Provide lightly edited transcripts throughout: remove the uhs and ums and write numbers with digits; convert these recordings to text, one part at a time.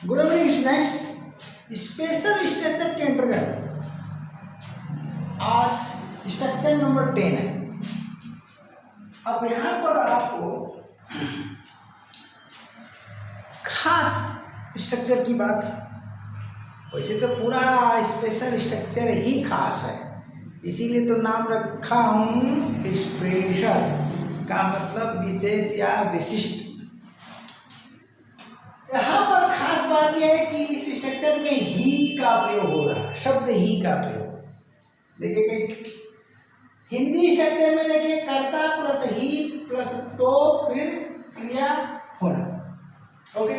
Good evening students. Special structure के अंतर्गत आज स्ट्रक्चर नंबर 10 है। अब यहाँ पर आपको खास स्ट्रक्चर की बात, वैसे तो पूरा स्पेशल स्ट्रक्चर ही खास है, इसीलिए तो नाम रखा हूँ स्पेशल का मतलब विशेष या विशिष्ट। यहाँ पर खास बात यह है कि इस स्ट्रक्चर में ही का प्रयोग हो रहा है, शब्द ही का प्रयोग। देखिए कैसे हिंदी स्ट्रक्चर में, देखिए कर्ता प्लस ही प्लस तो फिर क्रिया होना। ओके,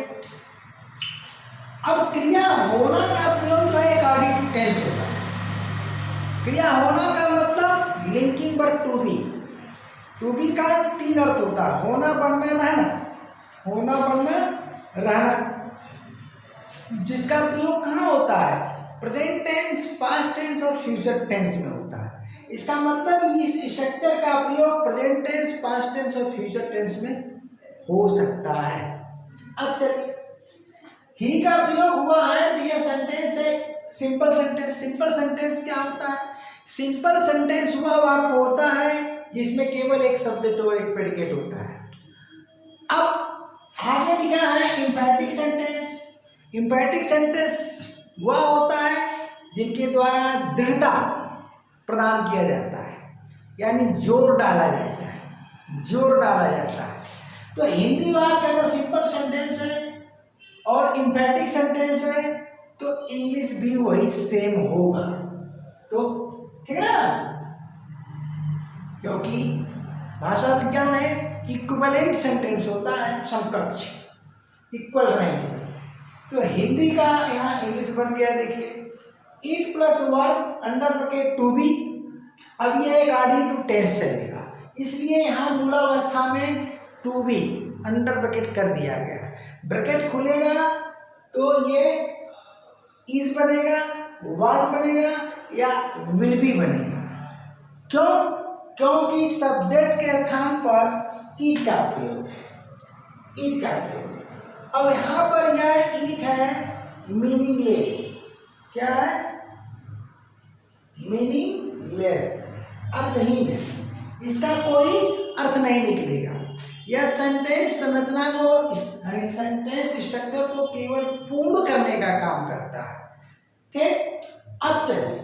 अब क्रिया होना का प्रयोग जो है अकॉर्डिंग टू टेंस होगा। क्रिया होना का मतलब linking verb to be. To be का 3 अर्थ होता है, होना, बनना, रहना। होना, बनना, रहना, जिसका प्रयोग कहाँ होता है? प्रेजेंट टेंस, पास्ट टेंस और फ्यूचर टेंस में होता है। इसका मतलब इस स्ट्रक्चर का प्रयोग प्रेजेंट टेंस, पास्ट टेंस और फ्यूचर टेंस में हो सकता है। अब चलिए, ही का प्रयोग हुआ है तो यह सेंटेंस है सिंपल सेंटेंस। सिंपल सेंटेंस क्या होता है? सिंपल सेंटेंस वह वाक्य होता है जिसमें केवल एक सब्जेक्ट और एक प्रेडिकेट होता है। अब आगे लिखा है एम्फैटिक सेंटेंस। एम्फैटिक सेंटेंस वह होता है जिनके द्वारा दृढ़ता प्रदान किया जाता है, यानी जोर डाला जाता है, जोर डाला जाता है। तो हिंदी वाक्य अगर सिंपल सेंटेंस है और एम्फैटिक सेंटेंस है तो इंग्लिश भी वही सेम होगा। तो ठीक है ना, क्योंकि भाषा विज्ञान है, इक्विवेलेंट सेंटेंस होता है, समकक्ष, इक्वल नहीं। तो हिंदी का यहाँ इंग्लिश बन गया। देखिए it plus verb under bracket to be. अब ये अकॉर्डिंग टू टेंस चलेगा, इसलिए यहाँ मूलावस्था में टू बी अंडर ब्रैकेट कर दिया गया। ब्रैकेट खुलेगा तो ये इज बनेगा, वाज बनेगा या विल बी बनेगा। क्यों? क्योंकि सब्जेक्ट के स्थान पर ईट का प्रयोग है, ईट का प्रयोग। अब यहाँ पर यह ईट है मीनिंगलेस। क्या है? मीनिंगलेस, अर्थहीन है, इसका कोई अर्थ नहीं निकलेगा। यह सेंटेंस संरचना को, यानी सेंटेंस स्ट्रक्चर को केवल पूर्ण करने का काम करता है। ठीक, अब चलिए,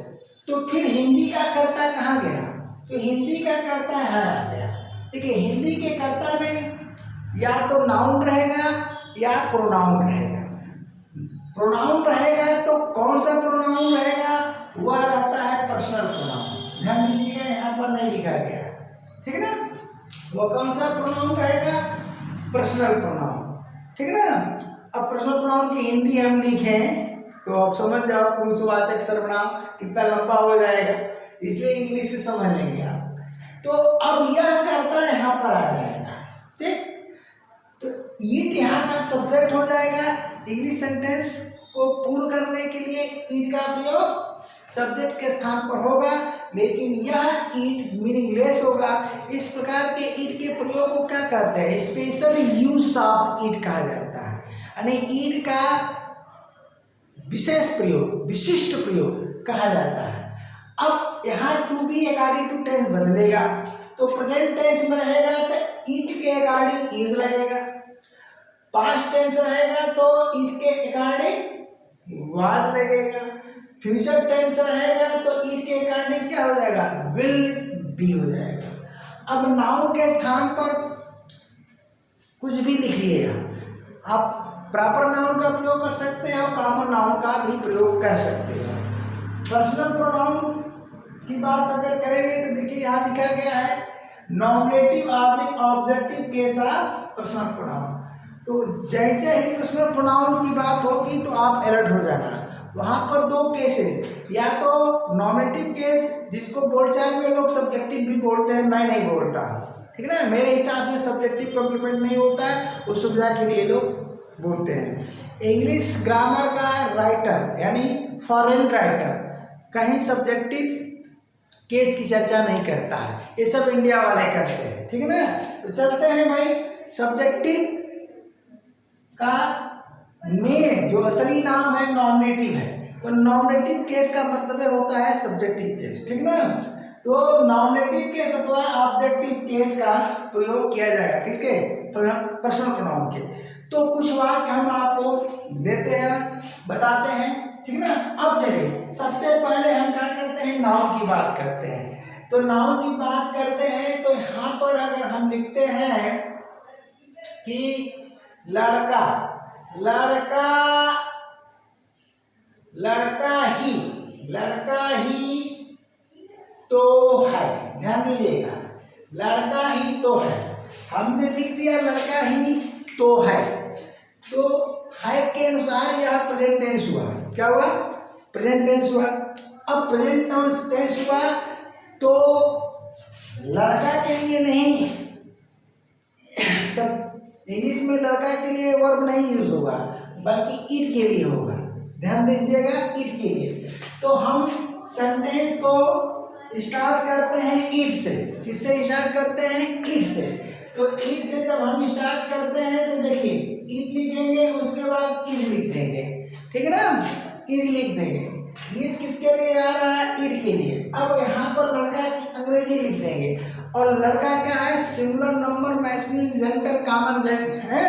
तो फिर हिंदी का कर्ता कहाँ गया? तो हिंदी का कर्ता यहाँ आ गया। देखिए हिंदी के कर्ता में या तो नाउन रहेगा या प्रोनाउन रहेगा। प्रोनाउन रहेगा तो कौन सा प्रोनाउन रहेगा? वह रहता है पर्सनल प्रोनाउन। ध्यान दीजिएगा, यहाँ पर नहीं लिखा गया, ठीक है ना। वो कौन सा प्रोनाउन रहेगा? पर्सनल प्रोनाउन, ठीक है ना। अब पर्सनल प्रोनाउन की हिंदी हम लिखें तो आप समझ जाओ पुरुषवाचक सर्वनाम कितना लंबा हो जाएगा, इसलिए इंग्लिश से समझ लेंगे आप। तो अब यह करता है यहाँ पर आ जाएगा, ठीक। तो ईट यहाँ का सब्जेक्ट हो जाएगा। इंग्लिश सेंटेंस को पूर्ण करने के लिए ईट का प्रयोग सब्जेक्ट के स्थान पर होगा, लेकिन यह ईट मीनिंगलेस होगा। इस प्रकार के ईट के प्रयोग को क्या कहते हैं? स्पेशल यूज ऑफ ईट कहा जाता है, यानी ईट का विशेष प्रयोग, विशिष्ट प्रयोग कहा जाता है। अब यहाँ to be according to tense बदलेगा, तो प्रेजेंट टेंस में रहेगा तो ईट के अकॉर्डिंग इज लगेगा। पास्ट टेंस रहेगा तो ईट के अकॉर्डिंग वाज लगेगा। फ्यूचर टेंस रहेगा तो ईट के अकॉर्डिंग क्या हो जाएगा? विल बी हो जाएगा। अब नाउन के स्थान पर कुछ भी लिख लिएगा, आप प्रॉपर नाउन का प्रयोग कर सकते हैं और कॉमन नाउन का भी प्रयोग कर सकते हैं। पर्सनल प्रोनाउन की बात अगर करेंगे तो देखिए यहाँ लिखा गया है nominative objective case of personal pronoun. तो जैसे ही पर्सनल प्रोनाउन की बात होगी तो आप अलर्ट हो जाना। वहाँ पर 2 केसेस, या तो नॉमिनेटिव केस जिसको बोलचाल में लोग सब्जेक्टिव भी बोलते हैं, मैं नहीं बोलता, ठीक है ना। मेरे हिसाब से सब्जेक्टिव कॉम्प्लीमेंट नहीं होता है, उस सुविधा के लिए लोग बोलते हैं। इंग्लिश ग्रामर का राइटर यानी फॉरेन राइटर कहीं सब्जेक्टिव केस की चर्चा नहीं करता है, ये सब इंडिया वाले करते हैं, ठीक है ना। तो चलते हैं भाई, सब्जेक्टिव का में जो असली नाम है नॉमिनेटिव है, तो नॉमिनेटिव केस का मतलब होता है सब्जेक्टिव केस, ठीक ना। तो नॉमिनेटिव केस अथवा ऑब्जेक्टिव केस का प्रयोग किया जाएगा किसके, पर्सनल प्रोनाउन के। तो कुछ वाक्य हम आपको देते हैं, बताते हैं, ठीक ना। अब चलिए सबसे पहले हम क्या करते हैं, नाउन की बात करते हैं। तो नाउन की बात करते हैं तो यहाँ पर अगर हम लिखते हैं कि लड़का, लड़का, लड़का ही तो है, ध्यान दीजिएगा, लड़का ही तो है। हमने लिख दिया लड़का ही तो है, तो है के अनुसार यह प्रेजेंट टेंस हुआ। क्या हुआ, प्रेजेंट टेंस हुआ। अब प्रेजेंट टेंस हुआ तो लड़का के लिए नहीं, सब इंग्लिश में लड़का के लिए वर्ब नहीं यूज होगा, बल्कि इट के लिए होगा, ध्यान दीजिएगा, इट के लिए। तो हम सेंटेंस को स्टार्ट करते हैं इट से। किससे स्टार्ट करते हैं, इट से। तो इट से जब हम स्टार्ट करते हैं तो देखिए इट लिखेंगे, उसके बाद इज लिख देंगे, ठीक है ना, इज लिख देंगे। इस किसके लिए आ रहा है, इट के लिए। अब यहाँ पर लड़का की अंग्रेजी लिख देंगे, और लड़का क्या है, singular number masculine gender common है,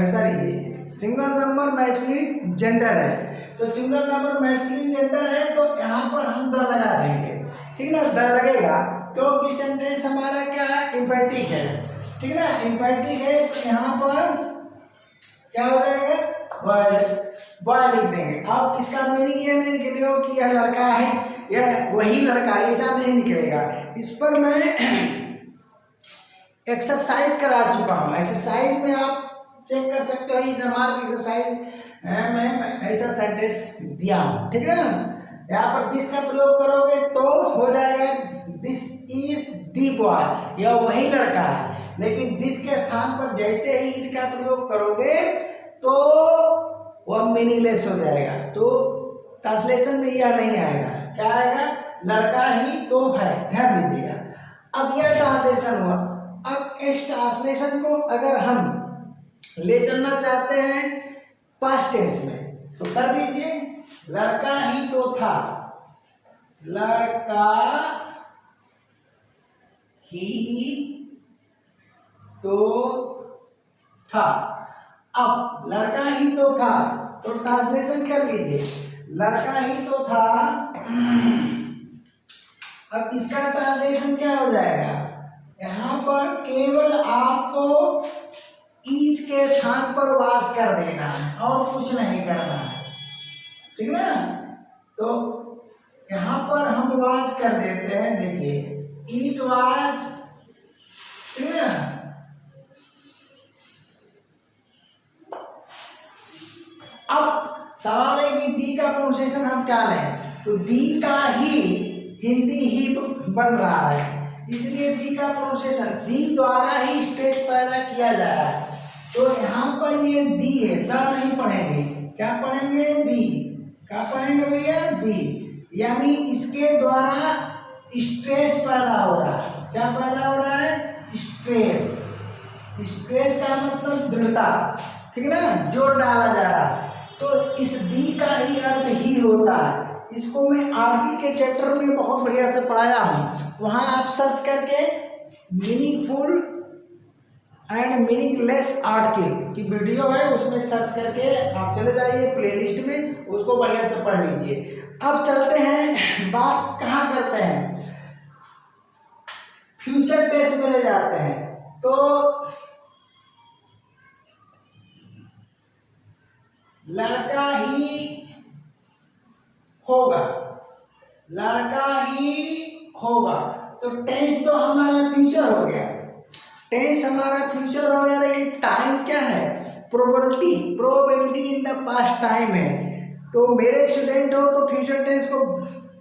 sorry singular number masculine gender है। तो सिंगुलर नंबर मैस्कुलिन जेंडर है तो यहाँ पर हम द लगा देंगे, ठीक ना, द लगेगा क्योंकि सेंटेंस हमारा क्या है, इम्पैरेटिव है, ठीक ना, इम्पैरेटिव है। तो यहाँ पर क्या हो जाएगा, बॉय लिख देंगे। अब इसका मीनिंग ये नहीं निकलेगा कि यह लड़का है, यह वही लड़का है, ऐसा नहीं निकलेगा। इस पर मैं एक्सरसाइज करा चुका हूँ, एक्सरसाइज में आप चेक कर सकते हो, इस मार्क एक्सरसाइज मैं ऐसा सेंटेंस दिया हूँ, ठीक है ना। यहाँ पर दिस का प्रयोग करोगे तो हो जाएगा दिस इज दी बॉय, यह वही लड़का है। लेकिन दिस के स्थान पर जैसे ही इट का प्रयोग करोगे तो वह मीनिंगलेस हो जाएगा। तो ट्रांसलेशन में यह नहीं आएगा, क्या आएगा, लड़का ही तो है, ध्यान दीजिएगा। अब यह ट्रांसलेशन हुआ। अब इस ट्रांसलेशन को अगर हम ले चलना चाहते हैं पास्ट टेंस में तो कर दीजिए, लड़का ही तो था, लड़का ही तो था। अब लड़का ही तो था तो ट्रांसलेशन कर लीजिए, लड़का ही तो था। अब इसका ट्रांसलेशन क्या हो जाएगा, यहाँ पर केवल आपको इस के स्थान पर वास कर देना है और कुछ नहीं करना है, ठीक है ना। तो यहाँ पर हम वास कर देते हैं, देखिए इट वास, ठीक है ना। अब सवाल है कि दी का प्रोनाउंसिएशन हम क्या लें, तो दी का ही हिंदी ही बन रहा है, इसलिए दी का प्रोनाउंसिएशन दी द्वारा ही स्ट्रेस पैदा किया जा रहा है। तो यहाँ पर ये दी है, द नहीं पढ़ेंगे, क्या पढ़ेंगे, दी। क्या पढ़ेंगे भैया, दी, यानी इसके द्वारा स्ट्रेस पैदा हो रहा है। क्या पैदा हो रहा है, स्ट्रेस। स्ट्रेस का मतलब दृढ़ता, ठीक है ना, जोर डाला जा रहा है। तो इस दी का ही अर्थ ही होता है। इसको मैं आर्टिकल के चैप्टर में बहुत बढ़िया से पढ़ाया हूँ, वहाँ आप सर्च करके मीनिंगफुल एंड मीनिंगलेस आर्टिकल की वीडियो है, उसमें सर्च करके आप चले जाइए प्लेलिस्ट में, उसको बढ़िया से पढ़ लीजिए। अब चलते हैं, बात कहाँ करते हैं, फ्यूचर टेंस में ले जाते हैं। तो लड़का ही होगा, लड़का ही होगा, तो टेंस तो हमारा फ्यूचर हो गया, टेंस हमारा फ्यूचर हो गया। लेकिन टाइम क्या है, probability in the past time है। तो मेरे स्टूडेंट हो तो फ्यूचर टेंस को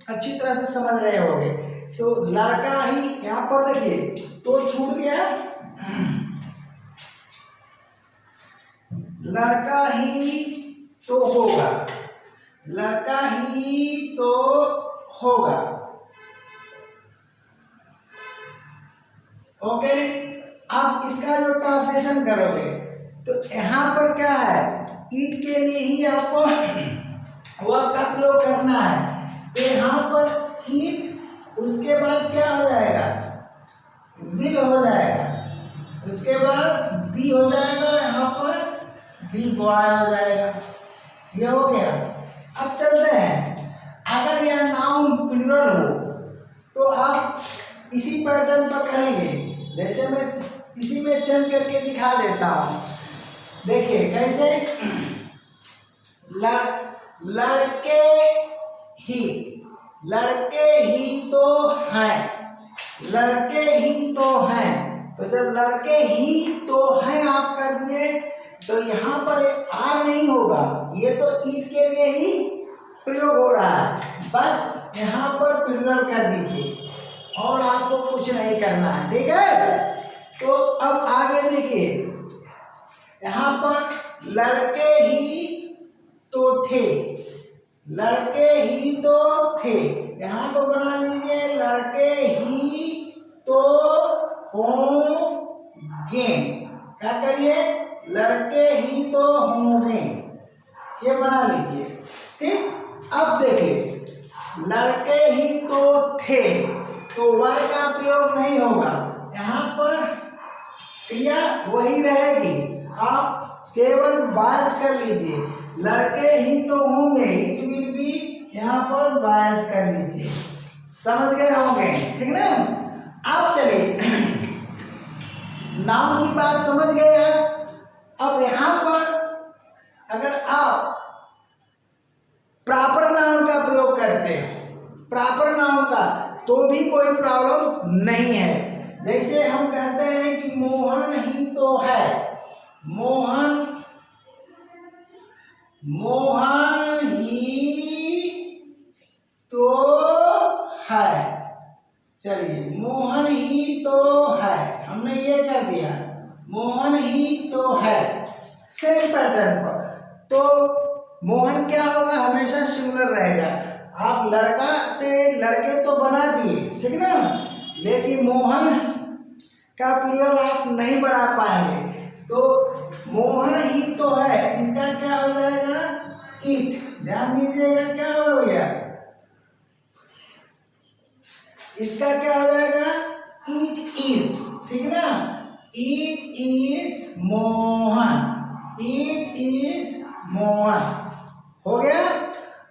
अच्छी तरह से समझ रहे होंगे। तो लड़का ही, यहाँ पर देखिए तो छूट गया, लड़का ही तो होगा, लड़का ही तो होगा, ओके। अब इसका जो ट्रांसलेशन करोगे तो यहाँ पर क्या है, ईट के लिए ही आपको वर्ब का प्रयोग करना है। तो यहाँ पर ईट, उसके बाद क्या हो जाएगा, विल हो जाएगा, उसके बाद बी हो जाएगा, यहाँ पर बी बॉय हो जाएगा। ये हो गया। अब चलते हैं, अगर यह नाउन प्लूरल हो तो आप इसी पैटर्न पर करेंगे, जैसे मैं इसी में चेंज करके दिखा देता हूँ। देखिए कैसे, लड़के ही तो हैं, लड़के ही तो हैं। तो जब लड़के ही तो हैं आप कर दिए तो यहाँ पर आर नहीं होगा, ये तो ईट के लिए ही प्रयोग हो रहा है, बस यहाँ पर प्लूरल कर दीजिए और आपको कुछ नहीं करना है, ठीक है। तो अब आगे देखिए, यहाँ पर लड़के ही तो थे, लड़के ही तो थे, यहाँ पर बना लीजिए लड़के ही तो होंगे। क्या करिए, लड़के ही तो होंगे, ये बना लीजिए, ठीक। अब देखिए, लड़के ही तो थे, तो वर्ग का प्रयोग नहीं होगा, यहाँ पर क्रिया वही रहेगी, आप केवल बायस कर लीजिए, लड़के ही तो होंगे, इट विल बी, यहाँ पर बायस कर लीजिए, समझ गए होंगे, ठीक ना। अब चलिए नाउन की बात समझ गए हैं। अब यहाँ पर अगर आप प्रॉपर नाउन का प्रयोग करते हैं, प्रॉपर नाउन का, तो भी कोई प्रॉब्लम नहीं है। जैसे हम कहते हैं कि मोहन ही तो है, मोहन ही तो है, चलिए मोहन ही तो है, हमने ये कर दिया, मोहन ही तो है, सेम पैटर्न पर। तो मोहन क्या होगा, हमेशा सिंगुलर रहेगा। आप लड़का से लड़के तो बना दिए, ठीक ना, लेकिन मोहन का प्लूरल आप नहीं बना पाएंगे। तो मोहन ही तो है, इसका क्या हो जाएगा, इट, ध्यान दीजिएगा क्या हो गया, इसका क्या हो जाएगा, इट इज, ठीक ना, it is Mohan, it is Mohan, हो गया।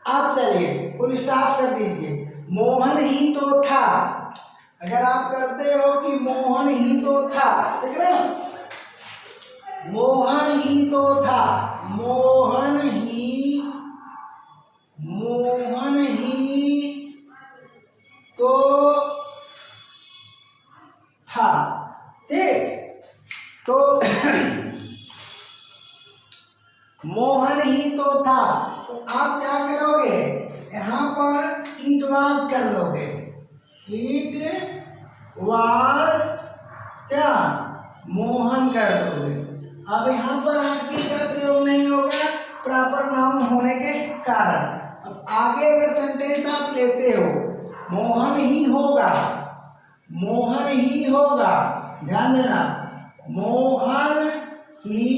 आप चलिए फुल स्टॉप कर दीजिए, मोहन ही तो था, अगर आप करते हो कि मोहन ही तो था, ठीक ना, मोहन ही तो था, मोहन ही तो था, ठीक। तो मोहन ही तो था, तो आप क्या करोगे, यहाँ पर इट वाज कर दोगे, इट वाज क्या, मोहन कर दोगे। अब यहाँ पर आगे का प्रयोग नहीं होगा प्रॉपर नाउन होने के कारण। अब आगे अगर सेंटेंस आप लेते हो, मोहन ही होगा, मोहन ही होगा, ध्यान देना, मोहन ही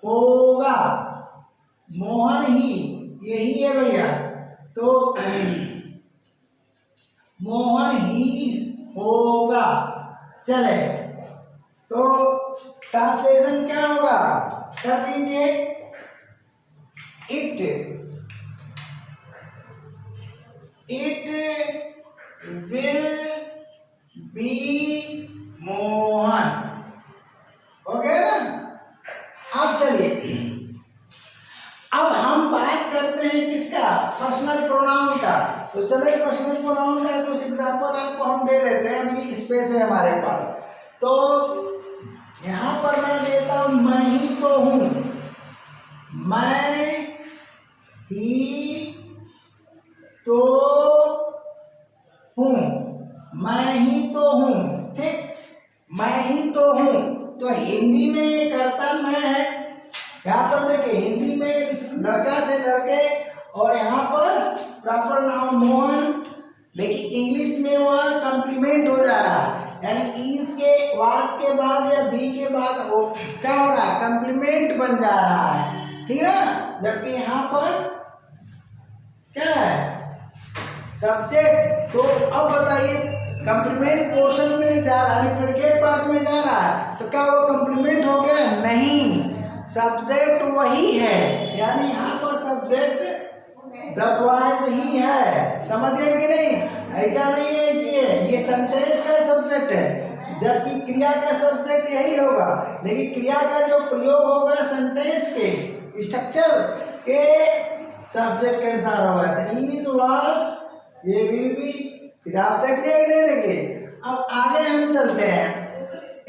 होगा, मोहन ही, यही है भैया, तो मोहन ही होगा। चले, तो ट्रांसलेशन क्या होगा, कर लीजिए, इट विल बी मोहन, हो गया ना। अब चलिए, अब हम बात करते हैं किसका, पर्सनल प्रोनाउन का। तो चलिए पर्सनल प्रोनाउन का कुछ एग्जांपल आपको हम दे देते हैं, अभी स्पेस है हमारे पास। तो यहाँ पर मैं देता हूँ, मैं ही तो हूँ, मैं ही तो हूँ, मैं ही तो हूँ, ठीक, मैं ही तो हूँ। तो हिंदी में कर्ता मैं है, यहाँ पर देखिए हिंदी में लड़का से लड़के, और यहाँ पर प्रॉपर नाउन मोहन, लेकिन इंग्लिश में वह कम्प्लीमेंट हो जा रहा है, यानी इज के वाज के बाद या बी के बाद वो क्या हो रहा है, कम्प्लीमेंट बन जा रहा है, ठीक है ना। जबकि यहाँ पर क्या है, सब्जेक्ट। तो अब बताइए कंप्लीमेंट पोर्शन में जा रहा है, प्रेडिकेट पार्ट में जा रहा है, तो क्या वो कंप्लीमेंट हो गया? नहीं, सब्जेक्ट वही है, यानी यहाँ पर सब्जेक्ट द बॉयज ही है। समझिए कि नहीं? ऐसा नहीं है कि ये सेंटेंस का सब्जेक्ट है जबकि क्रिया का सब्जेक्ट यही होगा, लेकिन क्रिया का जो प्रयोग होगा सेंटेंस के स्ट्रक्चर के सब्जेक्ट के अनुसार होगा। तो इज वाज, ये विल बी, फिर आप देख लिए नहीं देखिए। अब आगे हम चलते हैं,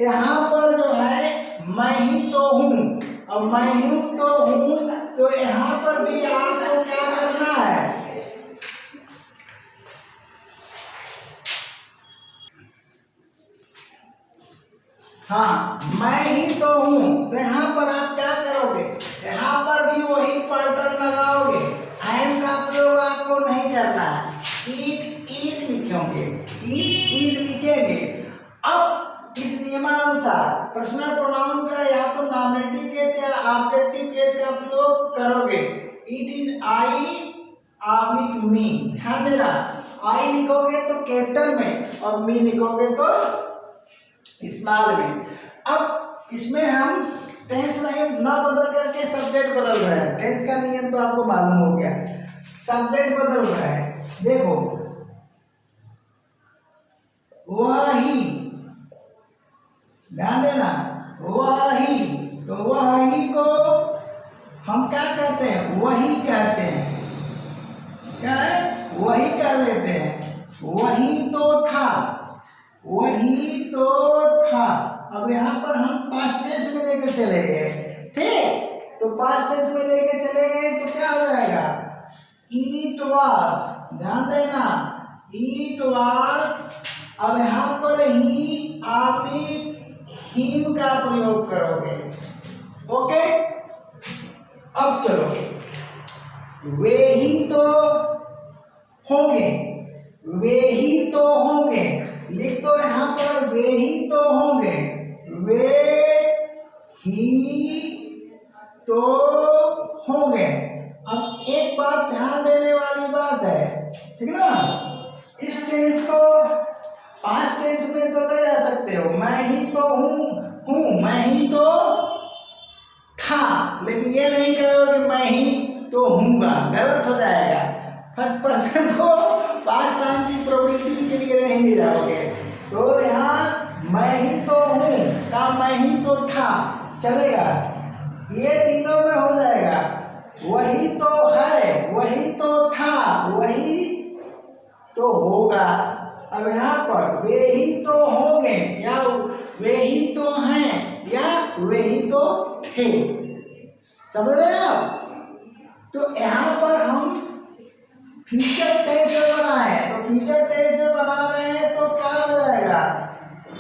यहाँ पर जो है मैं ही तो हूँ, और मैं हूँ तो हूँ, तो यहाँ पर भी आपको क्या करना है, हाँ मैं ही तो हूँ, तो यहाँ पर आप क्या करोगे, यहाँ पर भी वही पैटर्न लगाओगे। आई एम का प्रयोग आपको नहीं करना है, इट इज लिखोगे, इट इज लिखेंगे। अब इस नियमानुसार पर्सनल प्रोनाउन का या तो नॉमिनेटिव केस या ऑब्जेक्टिव केस का प्रयोग करोगे। इट इज आई आमिक मी, ध्यान देना, आई लिखोगे तो कैपिटल में और मी लिखोगे तो स्मॉल में। अब इसमें हम टेंस नहीं न बदल करके सब्जेक्ट बदल रहे हैं। टेंस का नियम तो आपको मालूम हो गया, सब्जेक्ट बदल रहा है। देखो वह ही, ध्यान देना, वह ही, तो वह ही को हम क्या कहते हैं, वही कहते हैं। क्या है, वही कह लेते हैं। वही तो था, वही तो था। अब यहाँ पर हम पास्ट टेंस में लेकर चले गए, ठीक, तो पास्ट टेंस में लेकर चले गए तो क्या हो जाएगा, इट वाज, ध्यान देना, इट वाज। अब यहाँ पर ही आप हिम का प्रयोग करोगे, ओके। अब चलो, वे ही तो होंगे, वे ही तो होंगे, लिख दो यहाँ पर, वे ही तो होंगे, वे ही तो होंगे। अब एक बात ध्यान देने वाली बात है, ठीक ना, इस टेंस को पास्ट टेंस में तो ले जा सकते हो, मैं ही तो हूँ, मैं ही तो था, लेकिन ये नहीं करोगे कि मैं ही तो हूँगा, गलत हो जाएगा। फर्स्ट पर्सन को पास्ट टाइम की प्रोबेबिलिटी के लिए नहीं ले जाओगे। तो यहाँ मैं ही तो हूँ का मैं ही तो था चलेगा, ये तीनों में हो जाएगा। वही तो है, वही तो था, वही तो होगा। अब यहाँ पर वे ही तो होंगे या वे ही तो हैं या वे ही तो थे, समझ रहे हैं आप? तो यहाँ पर हम फ्यूचर टेंस में बनाए, तो फ्यूचर टेंस में बना रहे हैं तो क्या हो जाएगा,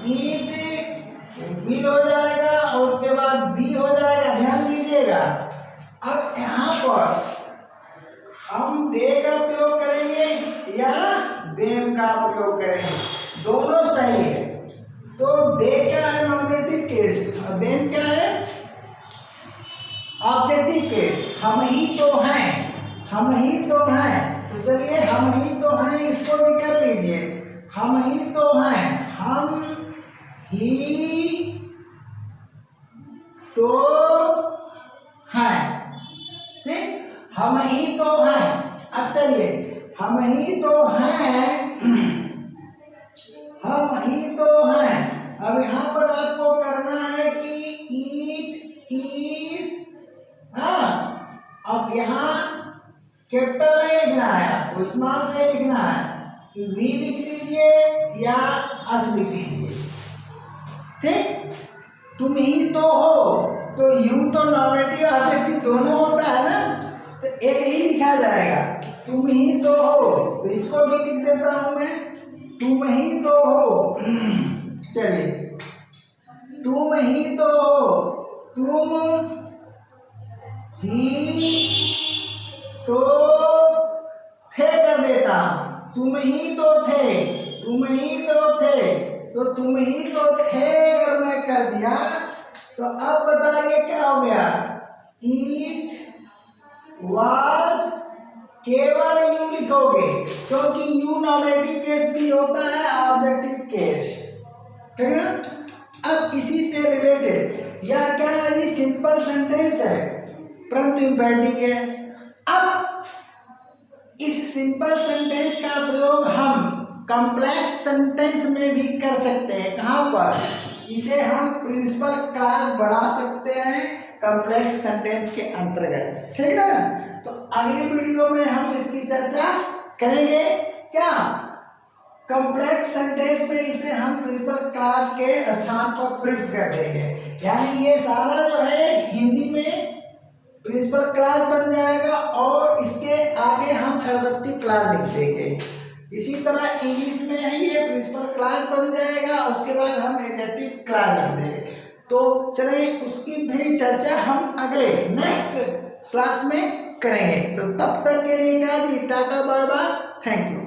इट विल हो जाएगा और उसके बाद बी हो जाएगा, ध्यान दीजिएगा। अब यहाँ पर हम दे का प्रयोग करेंगे या देम का प्रयोग करेंगे, दोनों सही है। तो दे क्या है, नॉमिनेटिव केस, और देम क्या है, ऑब्जेक्टिव केस। हम ही तो हैं, हम ही तो हैं, तो चलिए हम ही तो हैं, इसको भी कर लीजिए, हम ही तो हैं, हम ही तो हैं, ठीक, हम ही तो हैं। अब चलिए हम ही तो हैं, हम ही तो हैं। अब यहाँ पर आपको करना है कि ईट इज, हाँ, अब यहाँ कैपिटल नहीं लिखना है, आपको स्मॉल से लिखना है, वी लिख दीजिए या अस लिख दीजिए, ठीक। तुम ही तो हो, तो यू तो नॉमिनेटिव ऑब्जेक्टिव दोनों होता है ना, तो एक ही लिखा जाएगा, तुम ही तो हो, तो इसको भी लिख देता हूं मैं, तुम ही तो हो। चलिए, तुम ही तो हो, तुम ही तो थे कर देता, तुम ही तो थे, तुम ही तो थे, तो तुम ही तो थे अगर मैं कर दिया, तो अब बताइए क्या हो गया, ईट वाज केवल यू लिखोगे, क्योंकि यू नॉमिनेटिव केस भी होता है ऑब्जेक्टिव केस, ठीक है ना। अब इसी से रिलेटेड यह क्या है जी, सिंपल सेंटेंस है परंतु इम्पेरेटिव है। अब इस सिंपल सेंटेंस का प्रयोग हम कॉम्प्लेक्स सेंटेंस में भी कर सकते हैं। कहाँ पर? इसे हम प्रिंसिपल क्लास बढ़ा सकते हैं कॉम्प्लेक्स सेंटेंस के अंतर्गत, ठीक ना। तो अगली वीडियो में हम इसकी चर्चा करेंगे। क्या? कॉम्प्लेक्स सेंटेंस में इसे हम प्रिंसिपल क्लास के स्थान पर प्रयुक्त कर देंगे, यानी ये सारा जो है हिंदी में प्रिंसिपल क्लास बन जाएगा और इसके आगे हम एडजेक्टिव क्लास लिख देंगे। इसी तरह इंग्लिश में है ये प्रिंसिपल क्लास बन जाएगा, उसके बाद हम एडजेक्टिव क्लास लिख देंगे। तो चलिए उसकी भी चर्चा हम अगले नेक्स्ट क्लास में करेंगे। तो तब तक के लिए क्या जी, tata bye bye, thank you.